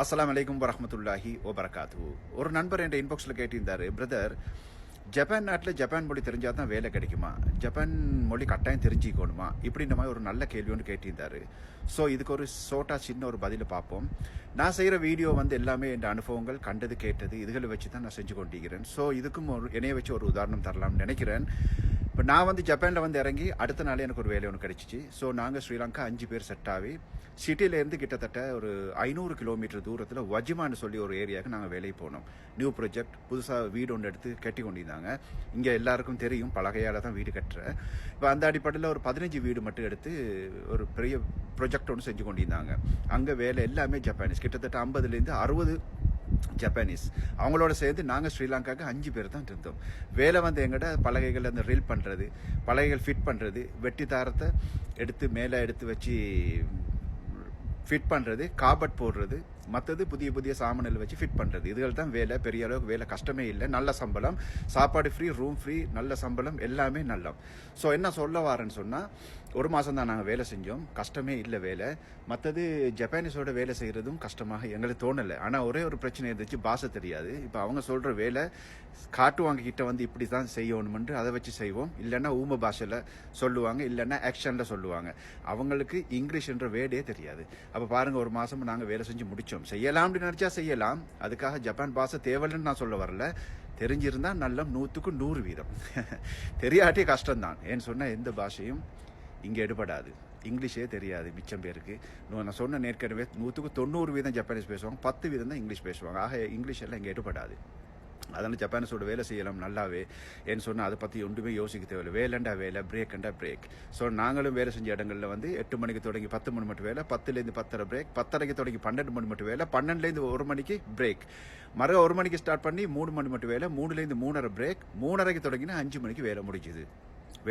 அஸ்ஸலாமு அலைக்கும் வரஹ்மத்துல்லாஹி வபரகாத்துஹு. ஒரு நண்பர் என் இன்பாக்ஸில் கேட்டிருந்தார், பிரதர் ஜப்பான் நாட்டில் ஜப்பான் மொழி தெரிஞ்சால் தான் வேலை கிடைக்குமா, ஜப்பான் மொழி கட்டாயம் தெரிஞ்சுக்கணுமா, இப்படின்ற மாதிரி ஒரு நல்ல கேள்வி ஒன்று கேட்டிருந்தார். ஸோ இதுக்கு ஒரு சின்ன ஒரு பதிலை பார்ப்போம். நான் செய்கிற வீடியோ எல்லாமே என் அனுபவங்கள், கண்டது கேட்டது இதுகளை வச்சு தான் நான் செஞ்சு கொண்டிருக்கிறேன். ஸோ இதுக்கும் என்னைய வச்சு ஒரு உதாரணம் தரலாம்னு நினைக்கிறேன். இப்போ நான் ஜப்பானில் இறங்கி அடுத்த நாளே எனக்கு ஒரு வேலை ஒன்று கிடைச்சிச்சு. ஸோ நாங்கள் ஸ்ரீலங்கா 5 பேர் செட் ஆகி சிட்டியிலேருந்து கிட்டத்தட்ட ஒரு 500 கிலோமீட்டர் தூரத்தில் வஜிமான்னு சொல்லி ஒரு ஏரியாவுக்கு நாங்கள் வேலைக்கு போனோம். நியூ ப்ராஜெக்ட், புதுசாக வீடு ஒன்று எடுத்து கட்டி கொண்டிருந்தாங்க. இங்கே எல்லாருக்கும் தெரியும், பலகையால் தான் வீடு கட்டுறேன். இப்போ அந்த அடிப்படையில் ஒரு 15 வீடு மட்டும் எடுத்து ஒரு பெரிய ப்ரொஜெக்ட் ஒன்று செஞ்சு கொண்டிருந்தாங்க. அங்கே வேலை எல்லாமே ஜப்பானீஸ், கிட்டத்தட்ட 50லேருந்து 60 ஜப்பானீஸ். அவங்களோட சேர்ந்து நாங்கள் ஸ்ரீலங்காவுக்கு 5 பேர் தான் இருந்தோம். வேலை எங்கள்கிட்ட பலகைகள் அந்த ரீல் பண்ணுறது, பலகைகள் ஃபிட் பண்ணுறது, வெட்டி தாரத்தை எடுத்து மேலே எடுத்து வச்சு ஃபிட் பண்ணுறது, காபட் போடுறது, மற்றது புதிய புதிய சாமான்கள் வச்சு ஃபிட் பண்ணுறது, இதுகள் தான் வேலை. பெரிய அளவுக்கு வேலை கஷ்டமே இல்லை. நல்ல சம்பளம், சாப்பாடு ஃப்ரீ, ரூம் ஃப்ரீ, நல்ல சம்பளம், எல்லாமே நல்ல. ஸோ என்ன சொல்ல வாரேன்னு சொன்னால், ஒரு மாதம் தான் நாங்கள் வேலை செஞ்சோம், கஷ்டமே இல்லை வேலை. மற்றது ஜப்பானீஸோட வேலை செய்கிறதும் கஷ்டமாக எங்களுக்கு தோணலை. ஆனால் ஒரே ஒரு பிரச்சனை இருந்துச்சு, பாஷை தெரியாது. இப்போ அவங்க சொல்கிற வேலை காட்டுவாங்க கிட்ட இப்படி தான் செய்யணுமென்று அதை வச்சு செய்வோம். இல்லைன்னா ஊம பாஷையில் சொல்லுவாங்க, இல்லைன்னா ஆக்ஷனில் சொல்லுவாங்க. அவங்களுக்கு இங்கிலீஷ்ன்ற வேர்டே தெரியாது. அப்போ பாருங்கள், ஒரு மாதம் நாங்கள் வேலை செஞ்சு முடிச்சோம். செய்யலாம்னு நினச்சா செய்யலாம், அதுக்காக ஜப்பான் பாஷை தேவைன்னு நான் சொல்ல வரல. தெரிஞ்சிருந்தா நல்ல 100க்கு 100%. தெரியாட்டி கஷ்டம்தான். ஏன்னு சொன்னால் எந்த பாஷையும் இங்கே எடுபடாது. இங்கிலீஷே தெரியாது மிச்சம் பேருக்கு. நான் சொன்ன நேர்கனவே 100க்கு 90% ஜப்பானீஸ் பேசுவாங்க, 10% தான் இங்கிலீஷ் பேசுவாங்க. ஆக இங்கிலீஷ் எல்லாம் இங்கே எடுபடாது. அதனால் ஜப்பானீஸோட வேலை செய்யலாம் நல்லாவே. ஏன்னு சொன்னால் அதை பற்றி ஒன்றுமே யோசிக்க தேவையில்லை. வேலைண்டா வேலை, பிரேக்ண்டா பிரேக். ஸோ நாங்களும் வேலை செஞ்ச இடங்களில் 8 மணிக்கு தொடங்கி 10 மணி மட்டும் வேலை, 10லேருந்து 10:30 பிரேக், 10:30க்கு தொடங்கி 12 மணி மட்டும் வேலை, 12லேருந்து 1 மணிக்கு பிரேக், மறு 1 மணிக்கு ஸ்டார்ட் பண்ணி 3 மணி மட்டும் வேலை, 3லேருந்து 3:30 பிரேக், 3:30க்கு தொடங்கினா 5 மணிக்கு வேலை முடிஞ்சுது.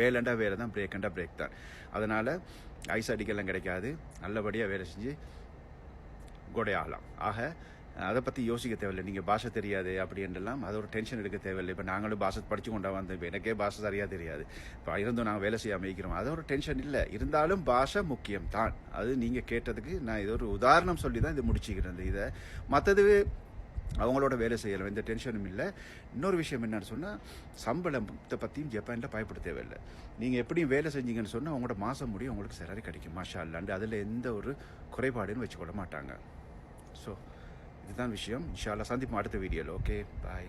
வேலைண்டா வேலை தான், பிரேக்கண்டா பிரேக் தான். அதனால் ஐஸ் அடிக்கலாம் கிடைக்காது. நல்லபடியாக வேலை செஞ்சு கொடையாகலாம். ஆக அதை பற்றி யோசிக்க தேவையில்லை. நீங்கள் பாஷை தெரியாது அப்படின்றலாம் அது ஒரு டென்ஷன் எடுக்க தேவையில்லை. இப்போ நாங்களும் பாஷை படித்து கொண்டா வந்தோம். இப்போ எனக்கே பாஷை சரியாக தெரியாது. இப்போ இருந்தும் நாங்கள் வேலை செய்யாமல் இருக்கிறோம். அது ஒரு டென்ஷன் இல்லை. இருந்தாலும் பாஷை முக்கியம் தான். அது நீங்கள் கேட்டதுக்கு நான் இது ஒரு உதாரணம் சொல்லி தான் இது முடிச்சுக்கிறேன். இதை மற்றது அவங்களோட வேலை செய்யலாம், எந்த டென்ஷனும் இல்லை. இன்னொரு விஷயம் என்னன்னு சொன்னால், சம்பளத்தை பற்றியும் ஜப்பானில் பயப்பட தேவையில்லை. நீங்கள் எப்படியும் வேலை செஞ்சீங்கன்னு சொன்னால் உங்களோட மாதம் முடியும், உங்களுக்கு சேலரி கிடைக்கும் மாஷா அல்லாண்டு. அதில் எந்த ஒரு குறைபாடுன்னு வச்சுக்கொள்ள மாட்டாங்க. ஸோ இதுதான் விஷயம். இன்ஷா அல்லாஹ் சந்திப்போம் அடுத்த வீடியோவில். ஓகே, பாய்.